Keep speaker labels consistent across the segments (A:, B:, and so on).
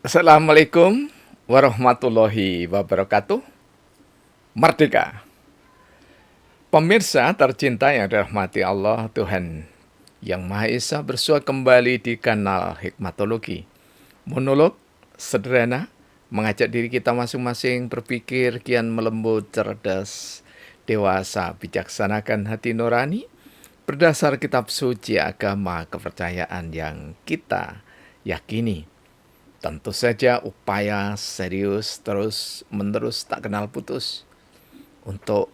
A: Assalamualaikum warahmatullahi wabarakatuh. Merdeka. Pemirsa tercinta yang dirahmati Allah, Tuhan Yang Maha Esa bersua kembali di kanal Hikmatologi. Monolog sederhana mengajak diri kita masing-masing berpikir kian melembut, cerdas, dewasa, bijaksanakan hati nurani berdasar kitab suci agama kepercayaan yang kita yakini. Tentu saja upaya serius terus-menerus tak kenal putus untuk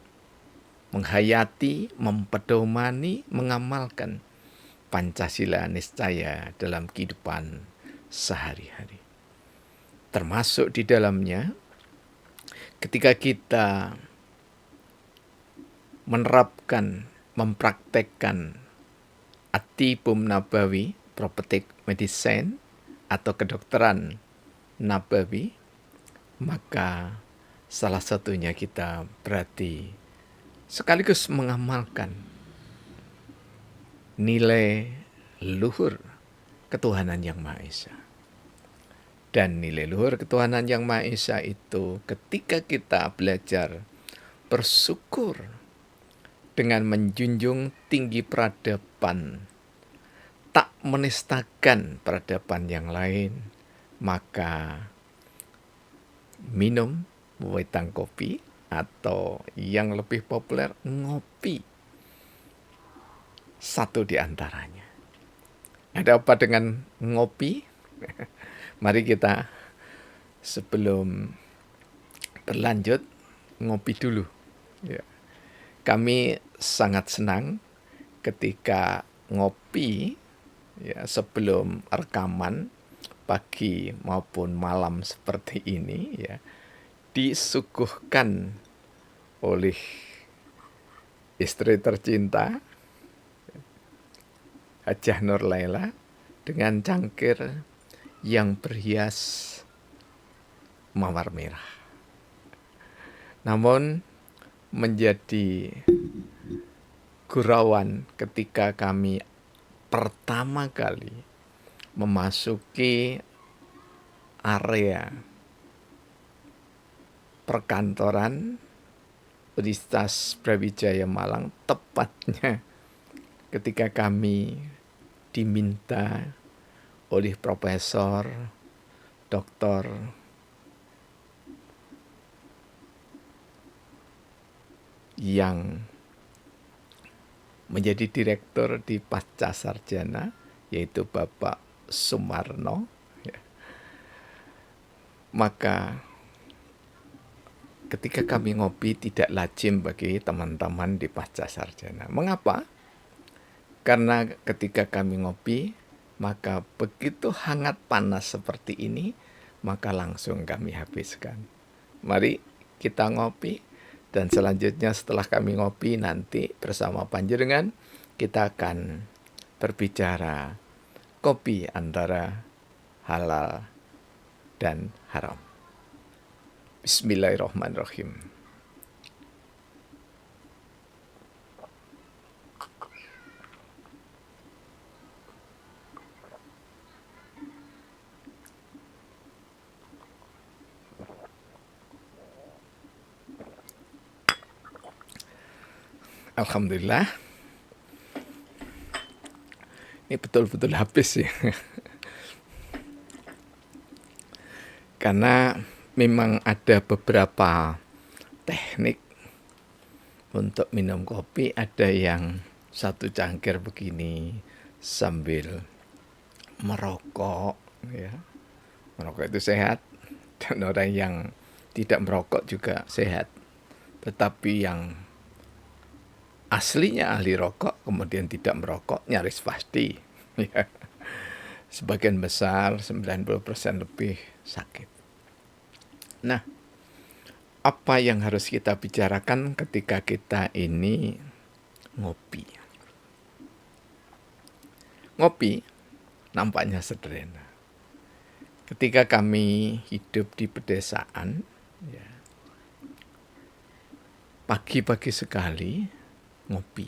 A: menghayati, mempedomani, mengamalkan Pancasila niscaya dalam kehidupan sehari-hari. Termasuk di dalamnya ketika kita menerapkan, mempraktekkan Atibum Nabawi, prophetic medicine, atau kedokteran Nabawi, maka salah satunya kita berarti sekaligus mengamalkan nilai luhur ketuhanan Yang Maha Esa. Dan nilai luhur ketuhanan Yang Maha Esa itu ketika kita belajar bersyukur dengan menjunjung tinggi peradaban, tak menistakan peradaban yang lain, maka minum wedang kopi atau yang lebih populer ngopi satu di antaranya. Ada apa dengan ngopi? Mari kita sebelum berlanjut ngopi dulu. Ya. Kami sangat senang ketika ngopi ya, sebelum rekaman pagi maupun malam seperti ini ya, disuguhkan oleh istri tercinta Hajah Nur Laila dengan cangkir yang berhias mawar merah. Namun menjadi gurauan ketika kami pertama kali memasuki area perkantoran Universitas Brawijaya Malang, tepatnya ketika kami diminta oleh Profesor Dr. yang menjadi direktur di Pasca Sarjana, yaitu Bapak Sumarno, ya. Maka ketika kami ngopi tidak lazim bagi teman-teman di Pasca Sarjana. Mengapa? Karena ketika kami ngopi, maka begitu hangat panas seperti ini, maka langsung kami habiskan. Mari kita ngopi. Dan selanjutnya setelah kami ngopi nanti bersama panjenengan kita akan berbicara kopi antara halal dan haram. Bismillahirrahmanirrahim. Alhamdulillah. Ini betul-betul habis ya. Karena memang ada beberapa teknik untuk minum kopi. Ada yang satu cangkir begini sambil merokok ya. Merokok itu sehat, dan orang yang tidak merokok juga sehat. Tetapi yang aslinya ahli rokok kemudian tidak merokok nyaris pasti ya. Sebagian besar 90% lebih sakit. Nah, apa yang harus kita bicarakan ketika kita ini ngopi? Ngopi nampaknya sederhana. Ketika kami hidup di pedesaan, ya, pagi-pagi sekali ngopi.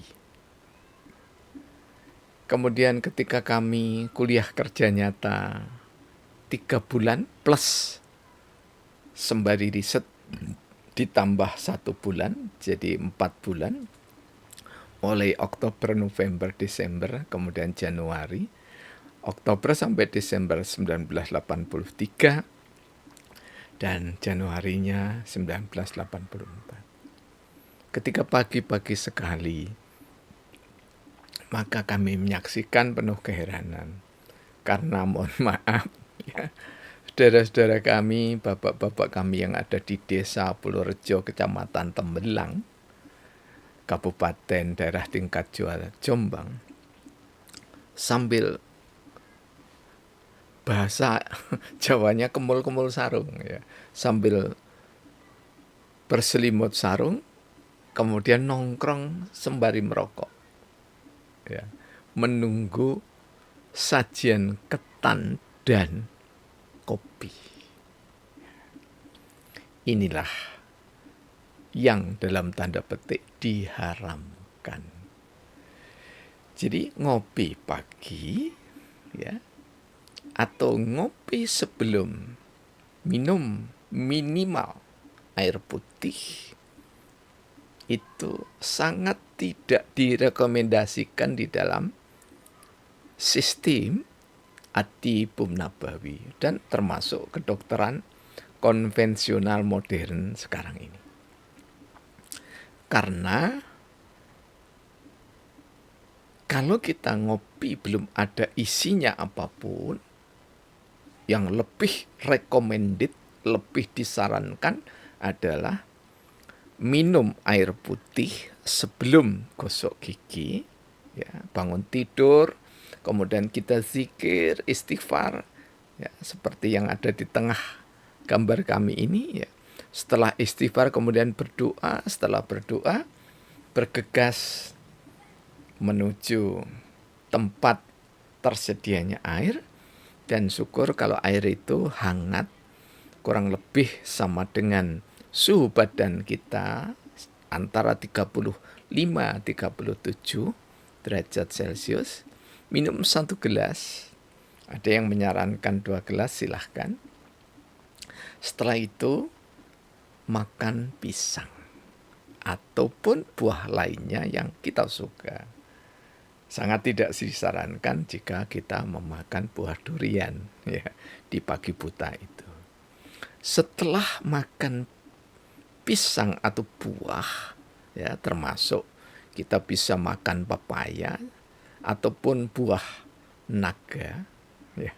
A: Kemudian ketika kami kuliah kerja nyata 3 bulan plus sembari riset ditambah 1 bulan, jadi 4 bulan. Mulai Oktober, November, Desember, kemudian Januari. Oktober sampai Desember 1983 dan Januarinya 1984. Ketika pagi-pagi sekali, maka kami menyaksikan penuh keheranan. Karena mohon maaf, ya, saudara-saudara kami, bapak-bapak kami yang ada di desa Purworejo, kecamatan Tembelang, Kabupaten daerah tingkat Jombang, sambil bahasa Jawanya kemul-kemul sarung, ya, sambil berselimut sarung, kemudian nongkrong sembari merokok, ya, menunggu sajian ketan dan kopi. Inilah yang dalam tanda petik diharamkan. Jadi ngopi pagi, ya, atau ngopi sebelum minum minimal air putih itu sangat tidak direkomendasikan di dalam sistem At-Thibun Nabawi dan termasuk kedokteran konvensional modern sekarang ini. Karena kalau kita ngopi belum ada isinya apapun, yang lebih recommended, lebih disarankan adalah minum air putih sebelum gosok gigi, ya, bangun tidur, kemudian kita zikir, istighfar, ya, seperti yang ada di tengah gambar kami ini, ya. Setelah istighfar kemudian berdoa, setelah berdoa bergegas menuju tempat tersedianya air dan syukur kalau air itu hangat, kurang lebih sama dengan suhu badan kita antara 35-37 derajat Celcius. Minum 1 gelas, ada yang menyarankan 2 gelas, silahkan. Setelah itu makan pisang ataupun buah lainnya yang kita suka. Sangat tidak disarankan jika kita memakan buah durian, ya, di pagi buta itu. Setelah makan pisang atau buah, ya, termasuk kita bisa makan pepaya ataupun buah naga, ya,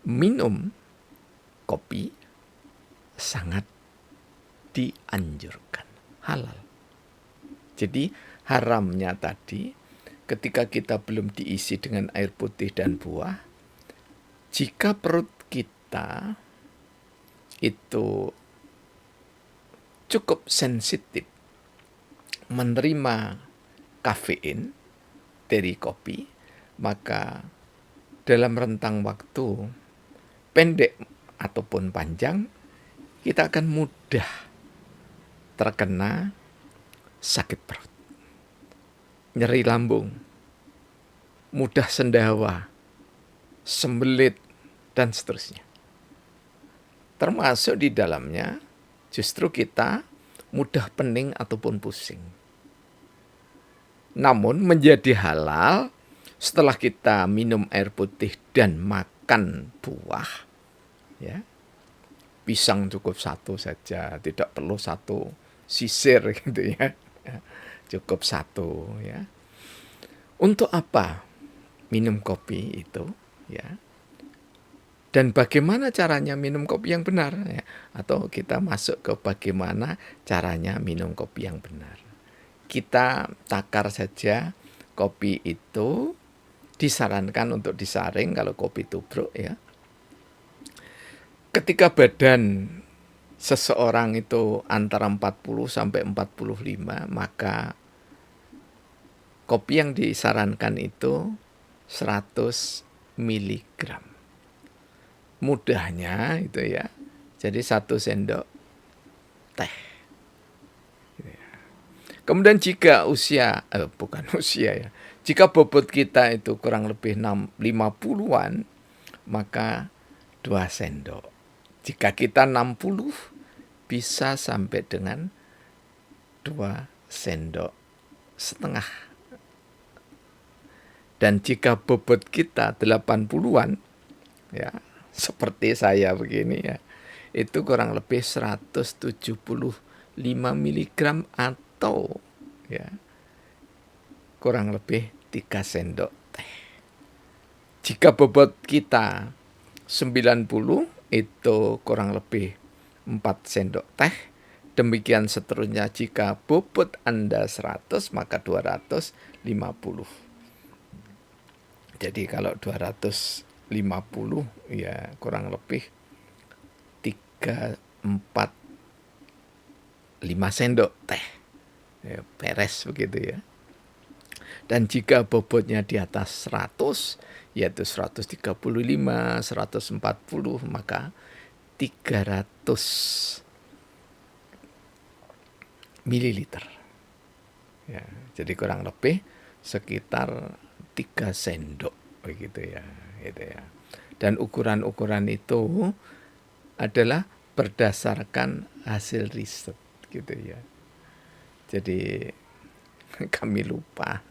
A: minum kopi sangat dianjurkan, halal. Jadi haramnya tadi ketika kita belum diisi dengan air putih dan buah, jika perut kita itu cukup sensitif menerima kafein dari kopi, maka dalam rentang waktu pendek ataupun panjang, kita akan mudah terkena sakit perut, nyeri lambung, mudah sendawa, sembelit, dan seterusnya. Termasuk di dalamnya justru kita mudah pening ataupun pusing. Namun menjadi halal setelah kita minum air putih dan makan buah, ya. Pisang cukup 1 saja, tidak perlu 1 sisir gitu, ya. Cukup 1, ya. Untuk apa minum kopi itu, ya? Dan bagaimana caranya minum kopi yang benar, ya? Atau kita masuk ke bagaimana caranya minum kopi yang benar. Kita takar saja kopi itu disarankan untuk disaring kalau kopi tubruk, ya. Ketika badan seseorang itu antara 40 sampai 45, maka kopi yang disarankan itu 100 mg. Mudahnya itu, ya. Jadi 1 sendok teh. Kemudian jika usia, bukan usia, ya. Jika bobot kita itu kurang lebih 50-an, maka 2 sendok. Jika kita 60, bisa sampai dengan 2 sendok setengah. Dan jika bobot kita 80-an, ya, seperti saya begini ya, itu kurang lebih 175 miligram atau ya kurang lebih 3 sendok teh. Jika bobot kita 90, itu kurang lebih 4 sendok teh. Demikian seterusnya, jika bobot Anda 100, maka 250. Jadi kalau 250 ya kurang lebih 3, 4, 5 sendok teh. Ya, beres begitu ya. Dan jika bobotnya di atas 100, yaitu 135, 140, maka 300 mililiter. Ya, jadi kurang lebih sekitar 3 sendok begitu ya, gitu ya. Dan ukuran-ukuran itu adalah berdasarkan hasil riset gitu ya. Jadi kami lupa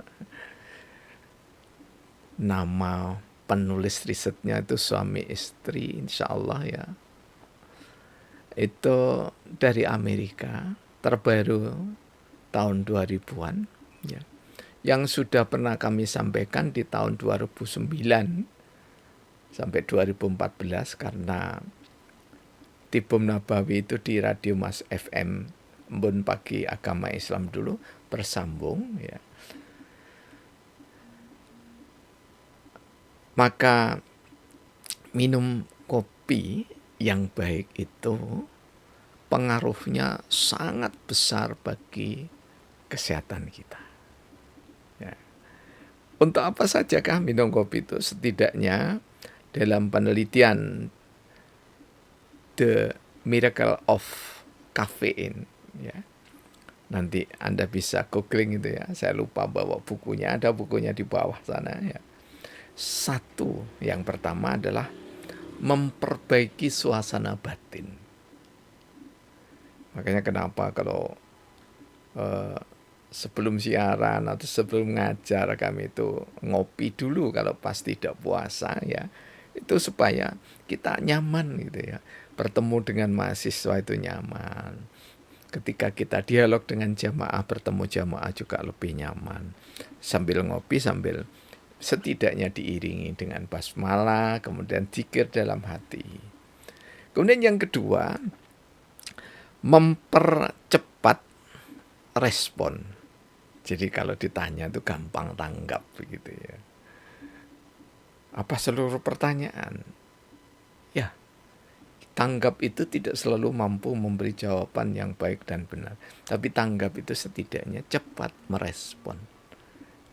A: nama penulis risetnya, itu suami istri insya Allah ya. Itu dari Amerika, terbaru tahun 2000-an ya. Yang sudah pernah kami sampaikan di tahun 2009 sampai 2014, karena Tibum Nabawi itu di Radio Mas FM, Embun Pagi Agama Islam dulu, bersambung ya. Maka minum kopi yang baik itu pengaruhnya sangat besar bagi kesehatan kita. Ya. Untuk apa sajakah minum kopi itu? Setidaknya dalam penelitian The Miracle of Caffeine, ya. Nanti Anda bisa googling itu ya. Saya lupa bawa bukunya, ada bukunya di bawah sana ya. Satu, yang pertama adalah memperbaiki suasana batin. Makanya kenapa kalau sebelum siaran atau sebelum ngajar kami itu ngopi dulu kalau pas tidak puasa ya. Itu supaya kita nyaman gitu ya. Bertemu dengan mahasiswa itu nyaman. Ketika kita dialog dengan jamaah, bertemu jamaah juga lebih nyaman. Sambil ngopi, sambil setidaknya diiringi dengan basmalah, kemudian zikir dalam hati. Kemudian yang kedua, mempercepat respon. Jadi kalau ditanya itu gampang tanggap begitu ya. Apa seluruh pertanyaan? Ya, tanggap itu tidak selalu mampu memberi jawaban yang baik dan benar. Tapi tanggap itu setidaknya cepat merespon,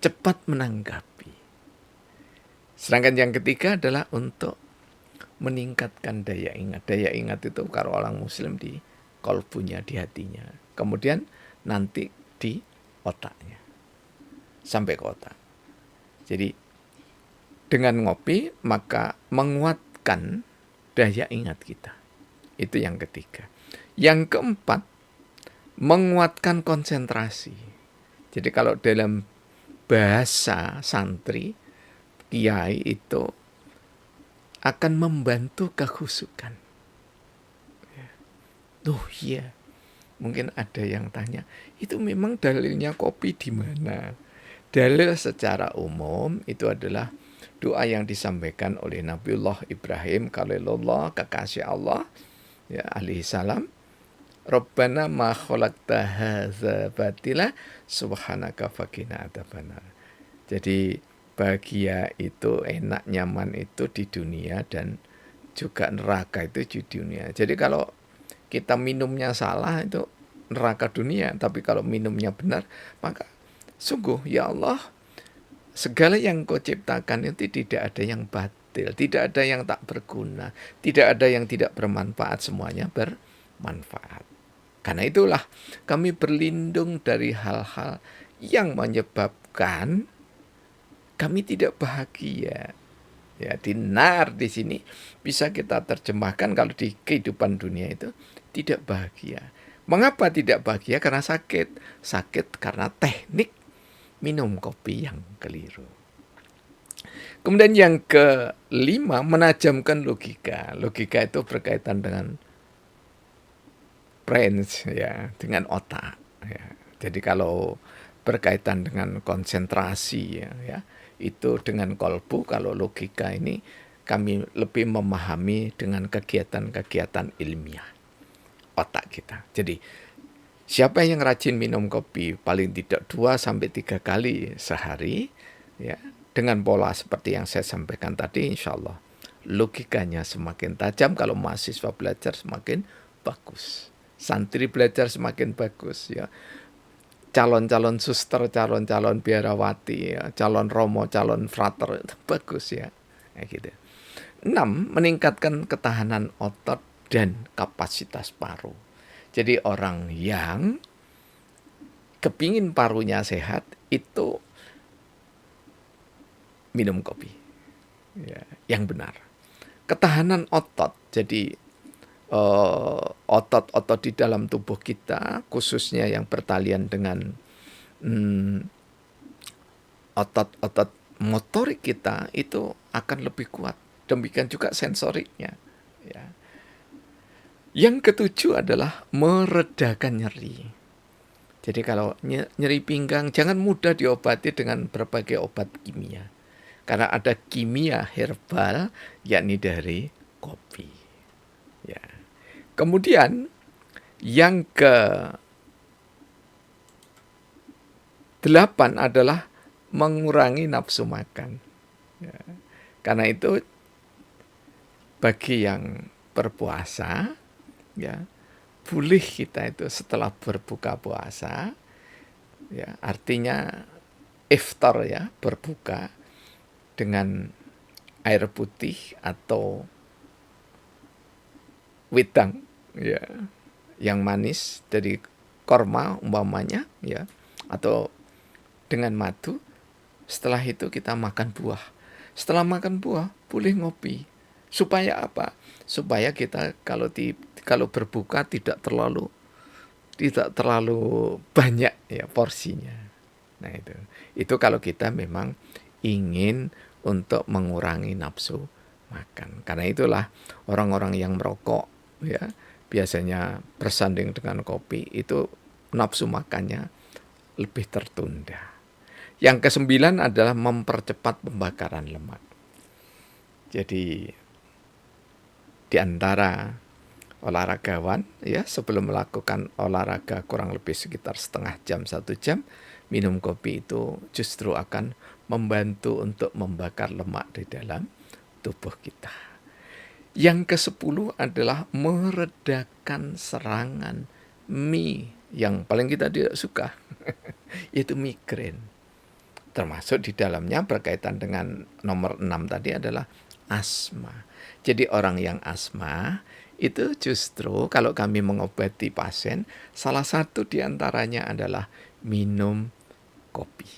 A: cepat menanggapi. Sedangkan yang ketiga adalah untuk meningkatkan daya ingat. Daya ingat itu kalau orang muslim di kolbunya, di hatinya. Kemudian nanti di otaknya. Sampai ke otak. Jadi dengan ngopi maka menguatkan daya ingat kita. Itu yang ketiga. Yang keempat, menguatkan konsentrasi. Jadi kalau dalam bahasa santri, kiai itu akan membantu kekhusyukan. Oh iya, mungkin ada yang tanya, itu memang dalilnya kopi di mana? Dalil secara umum itu adalah doa yang disampaikan oleh Nabiullah Ibrahim Khalilullah, kekasih Allah ya, alaihi salam. Rabbana ma khalaqta hadza batila subhanaka faqina adzabannar. Jadi bahagia itu, enak, nyaman itu di dunia, dan juga neraka itu di dunia. Jadi kalau kita minumnya salah itu neraka dunia, tapi kalau minumnya benar maka sungguh ya Allah, segala yang Kau ciptakan itu tidak ada yang batil, tidak ada yang tak berguna, tidak ada yang tidak bermanfaat, semuanya bermanfaat. Karena itulah kami berlindung dari hal-hal yang menyebabkan kami tidak bahagia. Ya, dinar di sini bisa kita terjemahkan kalau di kehidupan dunia itu tidak bahagia. Mengapa tidak bahagia? Karena sakit. Sakit karena teknik minum kopi yang keliru. Kemudian yang kelima, menajamkan logika. Logika itu berkaitan dengan brains, ya, dengan otak. Ya. Jadi kalau berkaitan dengan konsentrasi, ya, itu dengan kolbu. Kalau logika ini kami lebih memahami dengan kegiatan-kegiatan ilmiah otak kita. Jadi siapa yang rajin minum kopi paling tidak 2-3 kali sehari, ya, dengan pola seperti yang saya sampaikan tadi, insya Allah logikanya semakin tajam. Kalau mahasiswa belajar semakin bagus, santri belajar semakin bagus, ya. Calon-calon suster, calon-calon biarawati, ya, calon romo, calon frater, itu bagus, ya. Gitu. 6. Meningkatkan ketahanan otot dan kapasitas paru. Jadi orang yang kepingin parunya sehat itu minum kopi, ya, yang benar. Ketahanan otot, jadi otot-otot di dalam tubuh kita, khususnya yang bertalian dengan otot-otot motorik kita, itu akan lebih kuat. Demikian juga sensoriknya. Ya. Yang ketujuh adalah meredakan nyeri. Jadi kalau nyeri pinggang, jangan mudah diobati dengan berbagai obat kimia. Karena ada kimia herbal, yakni dari kopi. Ya. Kemudian yang ke-8 adalah mengurangi nafsu makan. Ya. Karena itu bagi yang berpuasa, ya, boleh kita itu setelah berbuka puasa, ya, artinya iftar, ya, berbuka dengan air putih atau wedang, ya, yang manis dari korma umpamanya, ya, atau dengan madu. Setelah itu kita makan buah. Setelah makan buah boleh ngopi. Supaya apa? Supaya kita kalau berbuka tidak terlalu banyak, ya, porsinya. Nah, itu kalau kita memang ingin untuk mengurangi nafsu makan. Karena itulah orang-orang yang merokok, ya, biasanya bersanding dengan kopi, itu nafsu makannya lebih tertunda. Yang ke-9 adalah mempercepat pembakaran lemak. Jadi di antara olahragawan, ya, sebelum melakukan olahraga kurang lebih sekitar setengah jam, 1 jam, minum kopi itu justru akan membantu untuk membakar lemak di dalam tubuh kita. Yang ke-10 adalah meredakan serangan yang paling kita tidak suka, yaitu migrain. Termasuk di dalamnya berkaitan dengan nomor 6 tadi adalah asma. Jadi orang yang asma itu justru kalau kami mengobati pasien, salah satu di antaranya adalah minum kopi.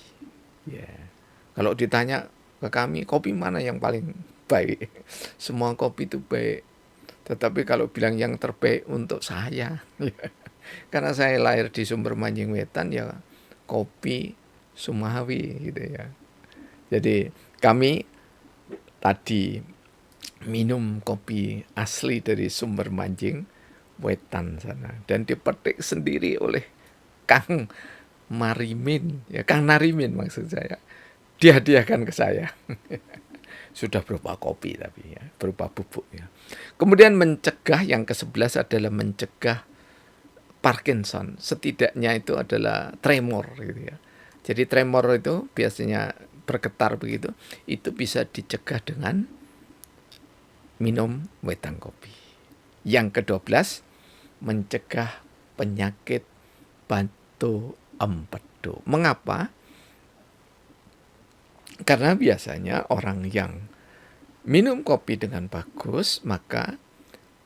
A: Ya. Kalau ditanya ke kami, kopi mana yang paling baik? Semua kopi itu baik. Tetapi kalau bilang yang terbaik untuk saya, karena saya lahir di Sumber Manjing Wetan, ya kopi Sumawi, gitu, ya. Jadi kami tadi minum kopi asli dari Sumber Manjing Wetan sana, dan dipetik sendiri oleh Kang Marimin, ya, Kang Narimin maksud saya, dihadiahkan ke saya. Sudah berupa kopi tapi, ya, berupa bubuk, ya. Kemudian mencegah, yang ke-11 adalah mencegah Parkinson. Setidaknya itu adalah tremor, gitu, ya. Jadi tremor itu biasanya bergetar begitu, itu bisa dicegah dengan minum wedang kopi. Yang ke-12 mencegah penyakit batu empedu. Mengapa? Karena biasanya orang yang minum kopi dengan bagus, maka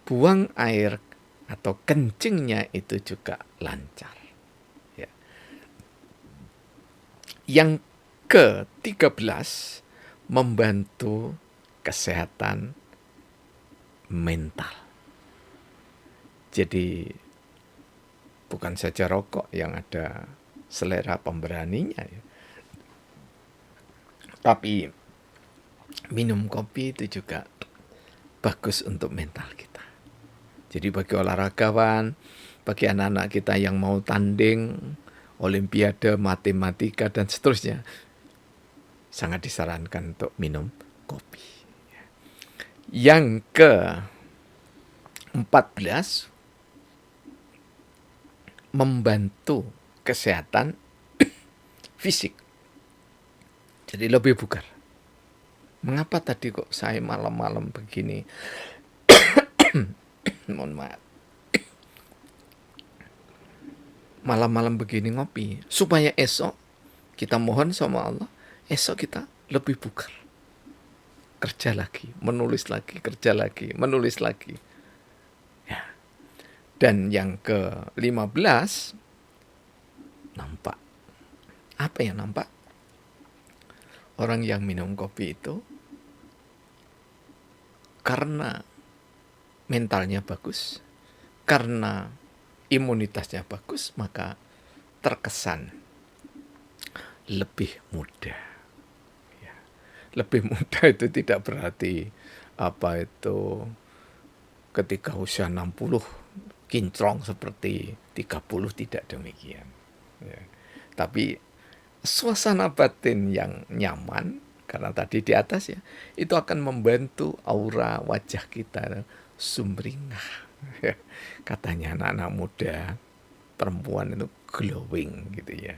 A: buang air atau kencingnya itu juga lancar. Ya. Yang ke-13, membantu kesehatan mental. Jadi bukan saja rokok yang ada selera pemberaninya ya, tapi minum kopi itu juga bagus untuk mental kita. Jadi bagi olahragawan, bagi anak-anak kita yang mau tanding, olimpiade, matematika, dan seterusnya, sangat disarankan untuk minum kopi. Yang ke-14, membantu kesehatan fisik. Jadi lebih bugar. Mengapa tadi kok saya malam-malam begini? Mohon maaf. Malam-malam begini ngopi. Supaya esok kita mohon sama Allah, esok kita lebih bugar. Kerja lagi, menulis lagi, kerja lagi, menulis lagi. Ya. Dan yang ke-15, nampak. Apa yang nampak? Orang yang minum kopi itu karena mentalnya bagus, karena imunitasnya bagus, maka terkesan lebih muda. Ya. Lebih muda itu tidak berarti apa itu ketika usia 60 kinclong seperti 30, tidak demikian. Ya. Tapi suasana batin yang nyaman, karena tadi di atas ya, itu akan membantu aura wajah kita sumringah. Katanya anak-anak muda, perempuan itu glowing gitu ya.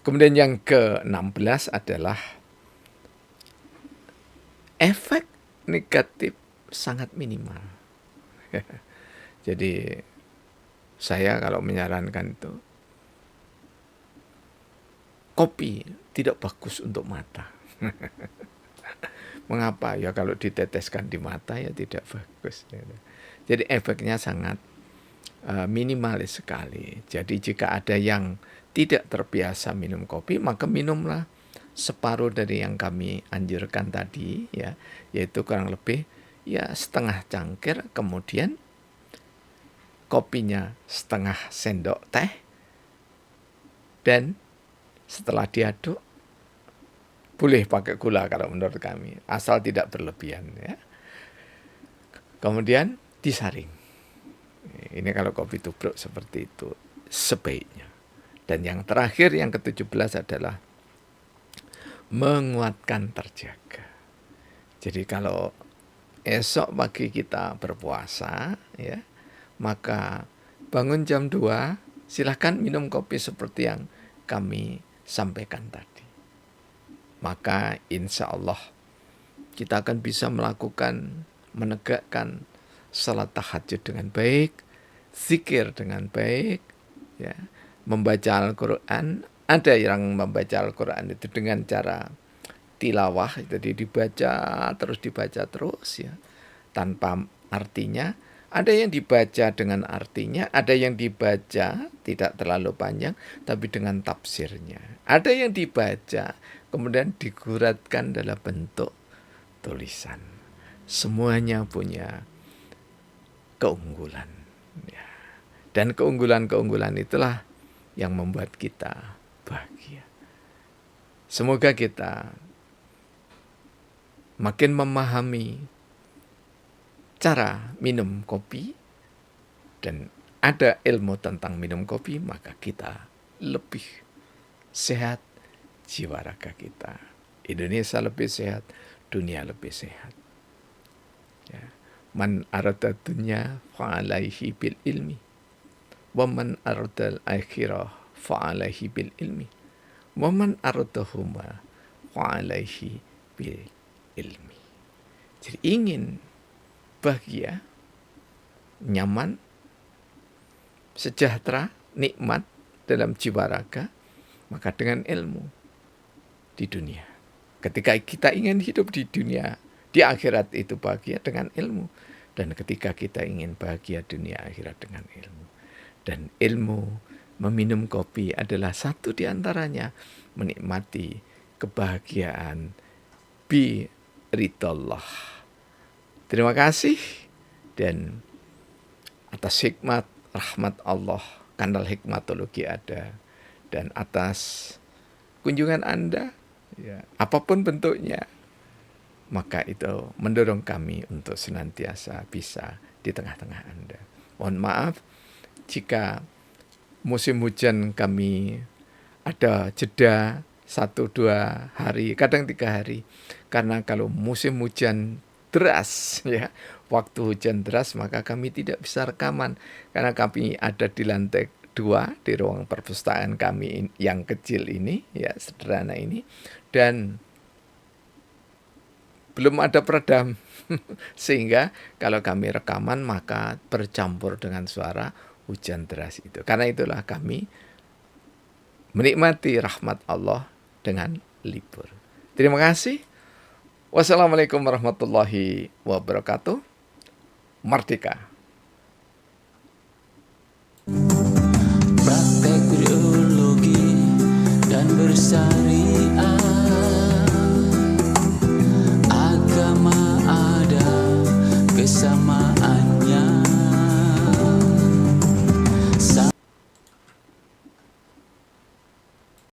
A: Kemudian yang ke-16 adalah efek negatif sangat minimal. Jadi saya kalau menyarankan itu, kopi tidak bagus untuk mata. Mengapa? Ya kalau diteteskan di mata ya tidak bagus. Jadi efeknya sangat minimalis sekali. Jadi jika ada yang tidak terbiasa minum kopi, maka minumlah separuh dari yang kami anjurkan tadi ya, yaitu kurang lebih ya setengah cangkir, kemudian kopinya setengah sendok teh, dan setelah diaduk boleh pakai gula kalau menurut kami, asal tidak berlebihan ya. Kemudian disaring. Ini kalau kopi tubruk seperti itu sebaiknya. Dan yang terakhir, yang ke-17 adalah menguatkan terjaga. Jadi kalau esok pagi kita berpuasa ya, maka bangun jam 2, silahkan minum kopi seperti yang kami sampaikan tadi. Maka insya Allah kita akan bisa melakukan, menegakkan salat tahajud dengan baik, zikir dengan baik, ya, membaca Al-Quran. Ada yang membaca Al-Quran itu dengan cara tilawah, jadi dibaca terus ya, tanpa artinya. Ada yang dibaca dengan artinya, ada yang dibaca tidak terlalu panjang tapi dengan tafsirnya. Ada yang dibaca kemudian diguratkan dalam bentuk tulisan. Semuanya punya keunggulan ya. Dan keunggulan-keunggulan itulah yang membuat kita bahagia. Semoga kita makin memahami cara minum kopi dan ada ilmu tentang minum kopi, maka kita lebih sehat, jiwa raga kita. Indonesia lebih sehat, dunia lebih sehat. Ya. Man arada dunya fa'alaihi bil ilmi, wa man arada al-akhirah fa'alaihi bil ilmi, wa man aradahuma fa'alaihi bil ilmi. Jadi ingin bahagia, nyaman, sejahtera, nikmat dalam jiwa raga, maka dengan ilmu di dunia. Ketika kita ingin hidup di dunia, di akhirat itu bahagia dengan ilmu. Dan ketika kita ingin bahagia dunia akhirat dengan ilmu. Dan ilmu meminum kopi adalah satu di antaranya, menikmati kebahagiaan bi ridallah. Terima kasih, dan atas hikmat rahmat Allah, kanal hikmatologi ada, dan atas kunjungan Anda, ya, apapun bentuknya, maka itu mendorong kami untuk senantiasa bisa di tengah-tengah Anda. Mohon maaf jika musim hujan kami ada jeda 1-2 hari, kadang 3 hari. Karena kalau musim hujan deras, ya, waktu hujan deras, maka kami tidak bisa rekaman. Karena kami ada di lantai 2 di ruang perpustakaan kami yang kecil ini, ya, sederhana ini, dan belum ada peredam. Sehingga kalau kami rekaman maka bercampur dengan suara hujan deras itu. Karena itulah kami menikmati rahmat Allah dengan libur. Terima kasih. Wassalamualaikum warahmatullahi wabarakatuh. Merdeka.
B: Praktek biologi dan bersyariat.